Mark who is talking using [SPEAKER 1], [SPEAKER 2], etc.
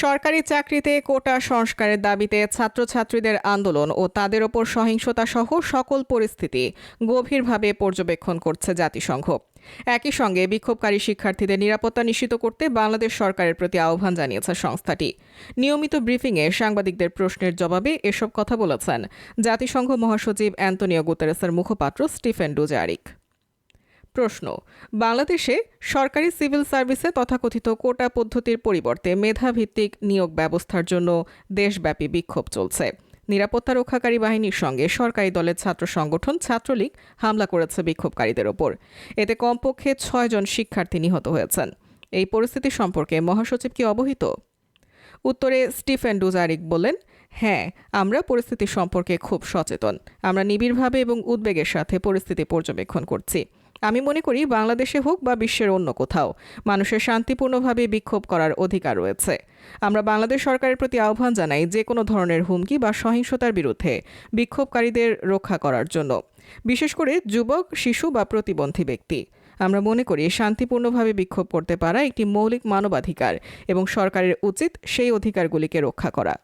[SPEAKER 1] সরকারি চাকরিতে কোটা সংস্কারের দাবিতে ছাত্রছাত্রীদের আন্দোলন ও তাদের ওপর সহিংসতা সহ সকল পরিস্থিতি গভীরভাবে পর্যবেক্ষণ করছে জাতিসংঘ। একই সঙ্গে বিক্ষোভকারী শিক্ষার্থীদের নিরাপত্তা নিশ্চিত করতে বাংলাদেশ সরকারের প্রতি আহ্বান জানিয়েছে সংস্থাটি। নিয়মিত ব্রিফিংয়ে সাংবাদিকদের প্রশ্নের জবাবে এসব কথা বলেছেন জাতিসংঘ মহাসচিব অ্যান্তোনিও গুতেরেসের মুখপাত্র স্টিফেন ডুজারিক। প্রশ্ন, বাংলাদেশে সরকারি সিভিল সার্ভিসে তথাকথিত কোটা পদ্ধতির পরিবর্তে মেধাভিত্তিক নিয়োগ ব্যবস্থার জন্য দেশব্যাপী বিক্ষোভ চলছে। নিরাপত্তা রক্ষাকারী বাহিনীর সঙ্গে সরকারি দলের ছাত্র সংগঠন ছাত্রলীগ হামলা করেছে বিক্ষোভকারীদের ওপর। এতে কমপক্ষে ৬ জন শিক্ষার্থী নিহত হয়েছেন। এই পরিস্থিতি সম্পর্কে মহাসচিব কি অবহিত? উত্তরে স্টিফেন ডুজারিক বললেন, হ্যাঁ, আমরা পরিস্থিতি সম্পর্কে খুব সচেতন। আমরা নিবিড়ভাবে এবং উদ্বেগের সাথে পরিস্থিতি পর্যবেক্ষণ করছি। আমি মনে করি বাংলাদেশে হোক বা বিশ্বের অন্য কোথাও মানুষের শান্তিপূর্ণভাবে বিক্ষোভ করার অধিকার রয়েছে। আমরা বাংলাদেশ সরকারের প্রতি আহ্বান জানাই যে কোনো ধরনের হুমকি বা সহিংসতার বিরুদ্ধে বিক্ষোভকারীদের রক্ষা করার জন্য, বিশেষ করে যুবক, শিশু বা প্রতিবন্ধী ব্যক্তি। আমরা মনে করি শান্তিপূর্ণভাবে বিক্ষোভ করতে পারা একটি মৌলিক মানবাধিকার এবং সরকারের উচিত সেই অধিকারগুলিকে রক্ষা করা।